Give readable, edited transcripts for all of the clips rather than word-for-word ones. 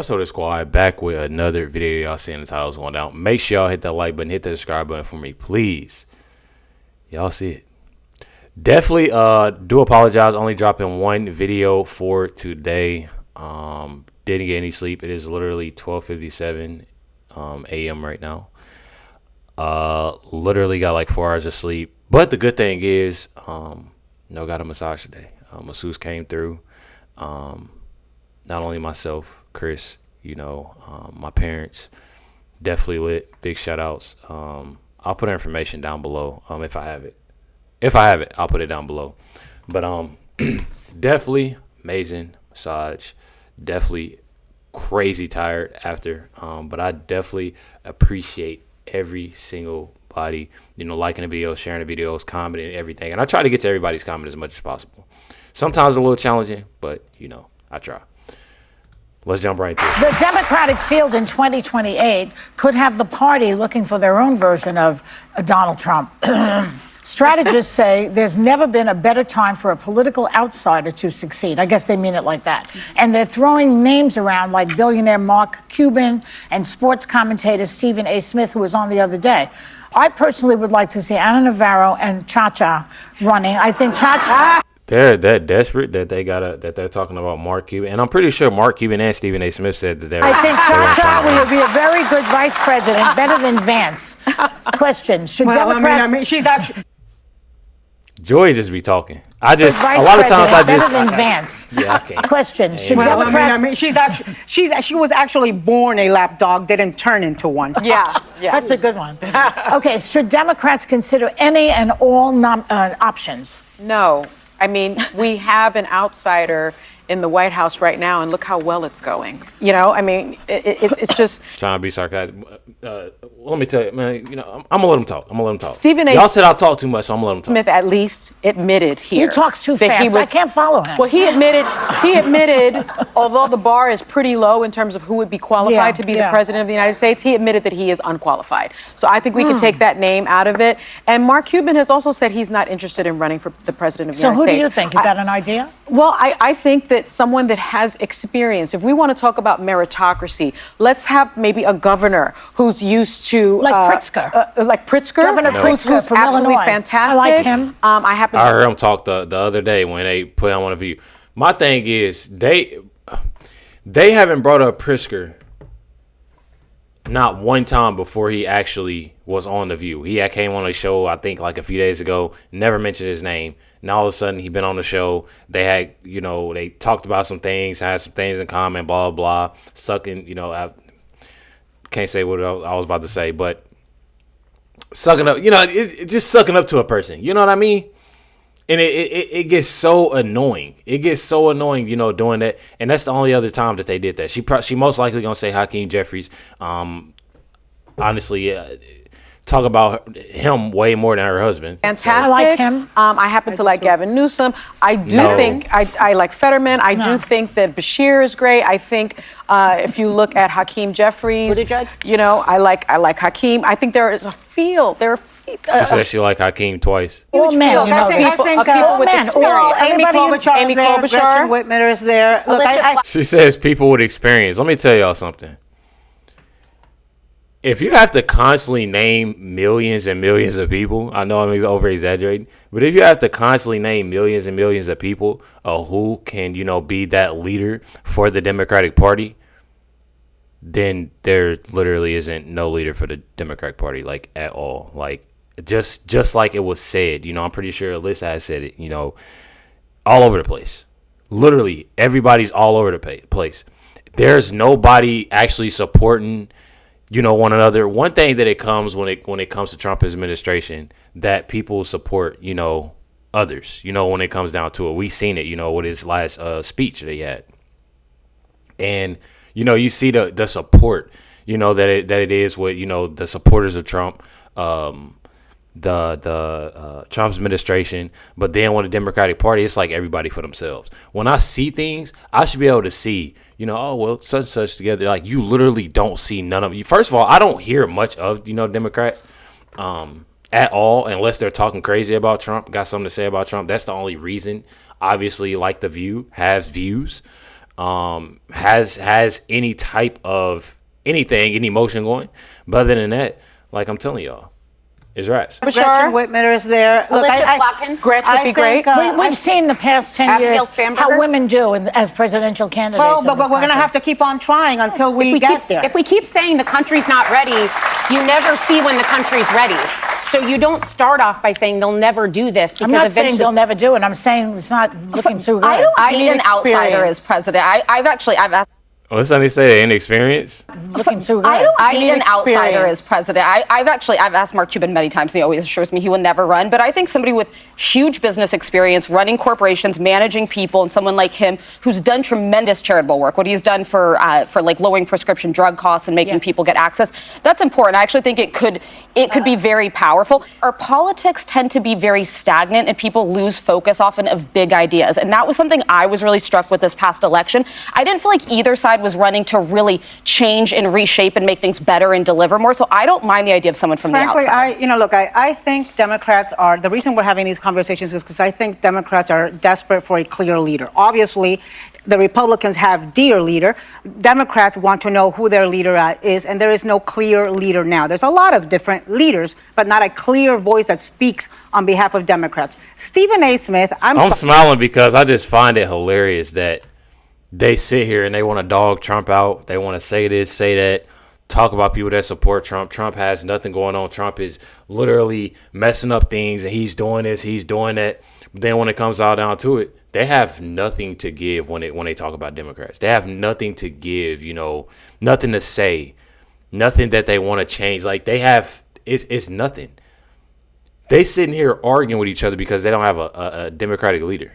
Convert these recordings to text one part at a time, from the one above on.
What's up, the squad? Back with another video. Y'all seeing the titles going down. Make sure y'all hit that like button, hit that subscribe button for me, please. Y'all see it. Definitely do apologize. Only dropping one video for today. Didn't get any sleep. It is literally 12:57 a.m. right now. Literally got like 4 hours of sleep. But the good thing is, got a massage today. Masseuse came through. Not only myself, Chris, my parents, definitely lit. Big shout outs. I'll put information down below. If I have it, I'll put it down below. But definitely amazing massage. Definitely crazy tired after. But I definitely appreciate every single body, liking the videos, sharing the videos, commenting, everything. And I try to get to everybody's comment as much as possible. Sometimes a little challenging, but I try. Let's jump right into it. The Democratic field in 2028 could have the party looking for their own version of Donald Trump. Strategists say there's never been a better time for a political outsider to succeed. I guess they mean it like that. And they're throwing names around like billionaire Mark Cuban and sports commentator Stephen A. Smith, who was on the other day. I personally would like to see Ana Navarro and Cha-Cha running. I think Cha-Cha... They're that desperate that they're talking about Mark Cuban, and I'm pretty sure Mark Cuban and Stephen A. Smith said that they're. I think Cha-Cha will be a very good vice president, better than Vance. Question: should Democrats? She's actually. Joy just be talking. A lot of times better than Vance. Yeah, I can't. Question: should Democrats? She was actually born a lapdog, didn't turn into one. Yeah. That's a good one. Okay, should Democrats consider any and all options? No. I mean, we have an outsider in the White House right now, and look how well it's going. It's just trying to be sarcastic. Let me tell you, man. I'm gonna let him talk. Y'all said I talk too much, so I'm gonna let him talk. Smith at least admitted here. He talks too fast. I can't follow him. Well, he admitted, although the bar is pretty low in terms of who would be qualified to be the president of the United States, he admitted that he is unqualified. So I think we can take that name out of it. And Mark Cuban has also said he's not interested in running for the president of the United States. So who do you think? You got an idea? Well, I think that someone that has experience, if we want to talk about meritocracy, let's have maybe a governor who's used to... Like Pritzker? Governor Pritzker, who's absolutely Illinois. Fantastic. I like him. I heard him talk the other day when they put him on a view. My thing is, they haven't brought up Pritzker not one time before he actually was on the View. He came on a show, I think, like a few days ago, never mentioned his name. Now all of a sudden he's been on the show. They had, they talked about some things, had some things in common, blah, blah, blah. Sucking, I can't say what I was about to say, but sucking up, just sucking up to a person. You know what I mean? And it gets so annoying. It gets so annoying, doing that. And that's the only other time that they did that. She most likely going to say Hakeem Jeffries. Honestly, talk about him way more than her husband. Fantastic. I like him. I happen to like Gavin Newsom. I do think I like Fetterman. I do think that Bashir is great. I think if you look at Hakeem Jeffries, I like Hakeem. I think there is a field. She said she liked Hakeem twice. All men, I think people with experience. Amy Klobuchar, Gretchen Whitmer is there. Look, she says people with experience. Let me tell y'all something. If you have to constantly name millions and millions of people, I know I'm over exaggerating, but if you have to constantly name millions and millions of people who can, be that leader for the Democratic Party, then there literally isn't no leader for the Democratic Party, like, at all. Like, just like it was said, I'm pretty sure Alyssa has said it, all over the place. Literally, everybody's all over the place. There's nobody actually supporting one another. One thing that it comes when it comes to Trump administration, that people support, others, when it comes down to it. We've seen it, with his last speech that he had. And, you see the support, that it is with, the supporters of Trump, the Trump's administration. But then when the Democratic Party, it's like everybody for themselves. When I see things, I should be able to see, such and such together. Like, you literally don't see none of you. First of all, I don't hear much of, Democrats at all, unless they're talking crazy about Trump, got something to say about Trump. That's the only reason. Obviously, like The View has views. has any type of anything, any emotion going. But other than that, like I'm telling y'all, it's raps. Gretchen Whitmer is there. Look, Gretchen would be great. We've seen the past 10 years how women do as presidential candidates. Well, but we're going to have to keep on trying until we get there. If we keep saying the country's not ready, you never see when the country's ready. So you don't start off by saying they'll never do this. Because I'm not saying they'll never do it. I'm saying it's not looking too good. I need an outsider as president. I've asked. Well, somebody say they inexperienced. Looking too good. I need an outsider as president. I've asked Mark Cuban many times, and he always assures me he will never run. But I think somebody with huge business experience, running corporations, managing people, and someone like him who's done tremendous charitable work, what he's done for like lowering prescription drug costs and making people get access, that's important. I actually think it could be very powerful. Our politics tend to be very stagnant, and people lose focus often of big ideas. And that was something I was really struck with this past election. I didn't feel like either side was running to really change and reshape and make things better and deliver more. So I don't mind the idea of someone from the outside. I think Democrats are, the reason we're having these conversations is because I think Democrats are desperate for a clear leader. Obviously, the Republicans have dear leader. Democrats want to know who their leader is, and there is no clear leader now. There's a lot of different leaders, but not a clear voice that speaks on behalf of Democrats. Stephen A. Smith, I'm smiling because I just find it hilarious that they sit here and they want to dog Trump out. They want to say this, say that, talk about people that support Trump. Trump has nothing going on. Trump is literally messing up things, and he's doing this, he's doing that. But then when it comes all down to it, they have nothing to give when they talk about Democrats. They have nothing to give, nothing to say, nothing that they want to change. Like it's nothing. They sitting here arguing with each other because they don't have a Democratic leader.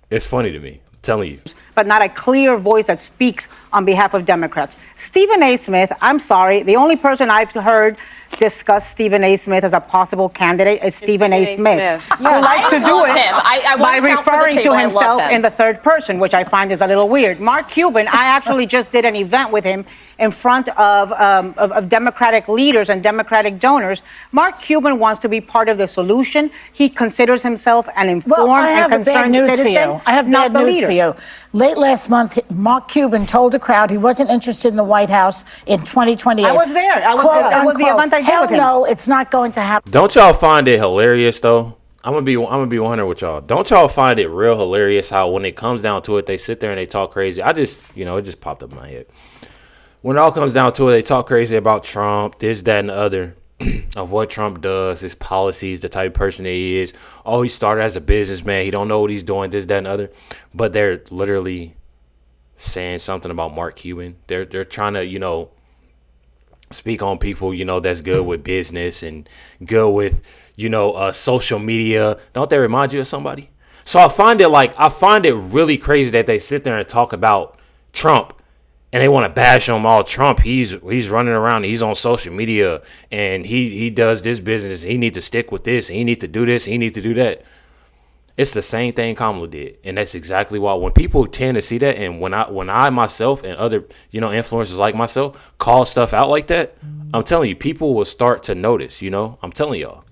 It's funny to me. Telling you. But not a clear voice that speaks on behalf of Democrats. Stephen A. Smith, I'm sorry, the only person I've heard discuss Stephen A. Smith as a possible candidate is Stephen A. Smith, who likes to do it by referring to himself in the third person, which I find is a little weird. Mark Cuban, I actually just did an event with him in front of Democratic leaders and Democratic donors. Mark Cuban wants to be part of the solution. He considers himself an informed and concerned citizen. I have bad news for you. Late last month, Mark Cuban told a crowd he wasn't interested in the White House in 2028. I was there. That was the event I did with him. No, it's not going to happen. Don't y'all find it hilarious though? I'm gonna be 100 with y'all. Don't y'all find it real hilarious how when it comes down to it, they sit there and they talk crazy? I just, it just popped up in my head. When it all comes down to it, they talk crazy about Trump, this, that, and the other, of what Trump does, his policies, the type of person that he is. Oh, he started as a businessman. He don't know what he's doing, this, that, and the other. But they're literally saying something about Mark Cuban. They're trying to, speak on people, that's good with business and good with, social media. Don't they remind you of somebody? So I find it really crazy that they sit there and talk about Trump. And they want to bash him all Trump. He's running around. He's on social media, and he does this business. He needs to stick with this. He needs to do this. He needs to do that. It's the same thing Kamala did, and that's exactly why when people tend to see that, and when I myself and other influencers like myself call stuff out like that, I'm telling you, people will start to notice. I'm telling y'all.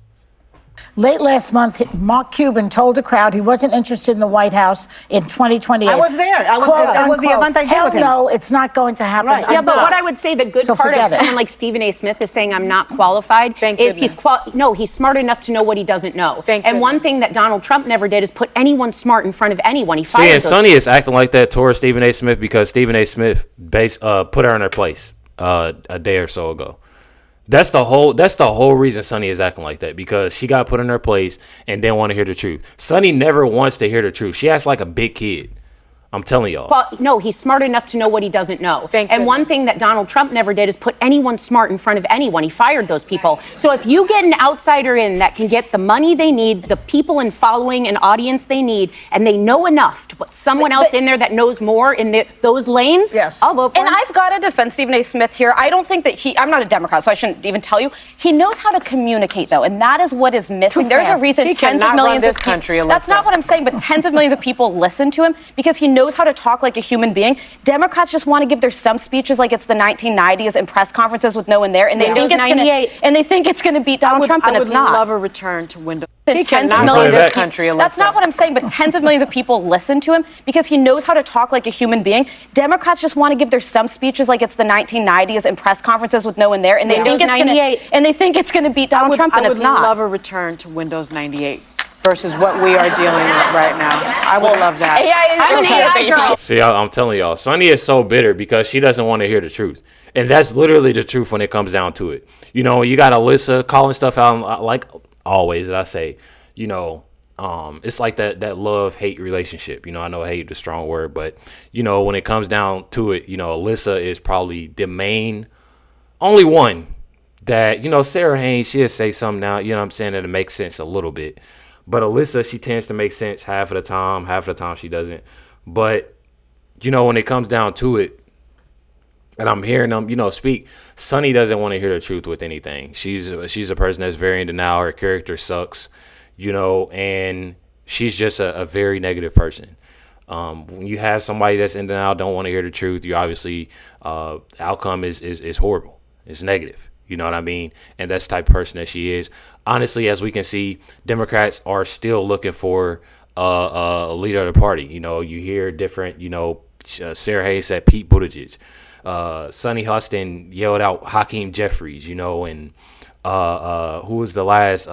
Late last month, Mark Cuban told a crowd he wasn't interested in the White House in 2028. I was there. That was the event I did with him. No, it's not going to happen. Right. Yeah, but what I would say, the good part of someone like Stephen A. Smith is saying I'm not qualified is he's smart enough to know what he doesn't know. And one thing that Donald Trump never did is put anyone smart in front of anyone. He fired those Sonny is acting like that towards Stephen A. Smith because Stephen A. Smith put her in her place a day or so ago. That's the whole reason Sonny is acting like that, because she got put in her place and didn't want to hear the truth. Sonny never wants to hear the truth. She acts like a big kid. I'm telling y'all. Well, no, he's smart enough to know what he doesn't know. And one thing that Donald Trump never did is put anyone smart in front of anyone. He fired those people. So if you get an outsider in that can get the money they need, the people and following and audience they need, and they know enough to put someone else in there that knows more in those lanes, I'll vote for him. And I've got to defend Stephen A. Smith here. I don't think that I'm not a Democrat, so I shouldn't even tell you. He knows how to communicate, though, and that is what is missing. There's a reason tens of millions of people. That's not what I'm saying, but tens of millions of people listen to him because he knows knows how to talk like a human being. Democrats just want to give their stump speeches like it's the 1990s and press conferences with no one there, and they think it's going to beat Donald Trump, and it's not. I would love a return to Windows. Tens of millions of people. That's not what I'm saying, but tens of millions of people listen to him because he knows how to talk like a human being. Democrats just want to give their stump speeches like it's the 1990s and press conferences with no one there, and they think it's going to beat Donald Trump, and it's not. I would love a return to Windows 98 versus what we are dealing with right now. I would love that. I'm an AI girl. See, I'm telling y'all, Sonny is so bitter because she doesn't want to hear the truth. And that's literally the truth when it comes down to it. You know, you got Alyssa calling stuff out, like always, that I say, you know, it's like that love-hate relationship. You know, I know hate is a strong word, but, you know, when it comes down to it, you know, Alyssa is probably the only one that, you know, Sarah Haynes, she'll say something now, you know what I'm saying, that it makes sense a little bit. But Alyssa, she tends to make sense half of the time she doesn't. But, you know, when it comes down to it, and I'm hearing them, you know, speak, Sonny doesn't want to hear the truth with anything. She's a person that's very in denial. Her character sucks, you know, and she's just a very negative person. When you have somebody that's in denial, don't want to hear the truth, you obviously, outcome is horrible. It's negative. You know what I mean? And that's the type of person that she is. Honestly, as we can see, Democrats are still looking for a leader of the party. You know, you hear different, you know, Sarah Hayes said Pete Buttigieg. Sonny Hostin yelled out Hakeem Jeffries, you know, and who was the last,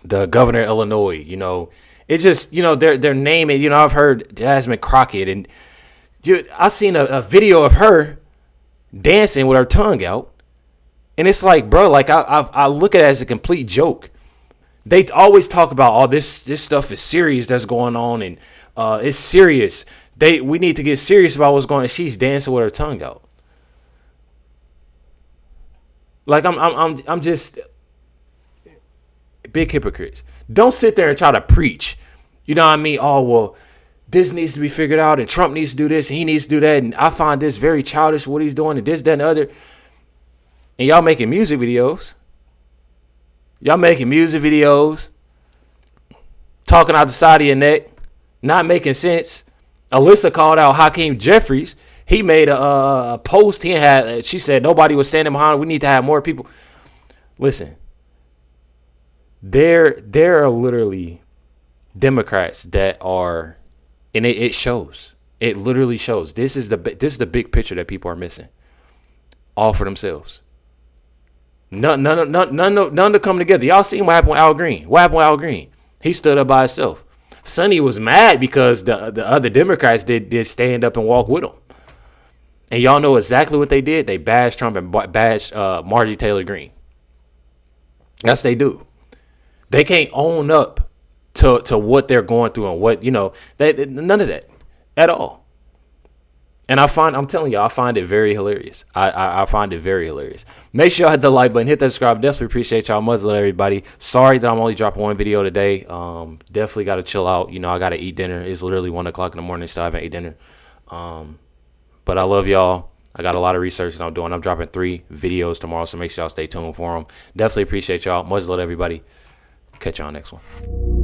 the governor of Illinois, you know. It just, you know, they're naming, you know, I've heard Jasmine Crockett, and I seen a video of her dancing with her tongue out, and it's like, bro, like I look at it as a complete joke. They always talk about, oh, this stuff is serious that's going on, and it's serious. We need to get serious about what's going on. She's dancing with her tongue out. Like I'm just big hypocrites. Don't sit there and try to preach. You know what I mean? Oh, well, this needs to be figured out, and Trump needs to do this, and he needs to do that, and I find this very childish, what he's doing, and this, that, and the other. And y'all making music videos. Y'all making music videos, talking out the side of your neck, not making sense. Alyssa called out Hakeem Jeffries. He made a post. She said nobody was standing behind. We need to have more people. Listen, there are literally Democrats that are, and it shows. It literally shows. This is the big picture that people are missing. All for themselves. None to come together. Y'all seen what happened with Al Green? What happened with Al Green? He stood up by himself. Sonny was mad because the other Democrats did stand up and walk with him. And y'all know exactly what they did. They bashed Trump and bashed Marjorie Taylor Greene. That's what they do. They can't own up to what they're going through and what, you know, none of that at all. And I'm telling you, I find it very hilarious. I find it very hilarious. Make sure y'all hit the like button, hit that subscribe. Definitely appreciate y'all. Much love, everybody. Sorry that I'm only dropping one video today. Definitely got to chill out. You know, I got to eat dinner. It's literally 1 o'clock in the morning, so I haven't eaten dinner. But I love y'all. I got a lot of research that I'm doing. I'm dropping 3 videos tomorrow, so make sure y'all stay tuned for them. Definitely appreciate y'all. Much love, everybody. Catch y'all next one.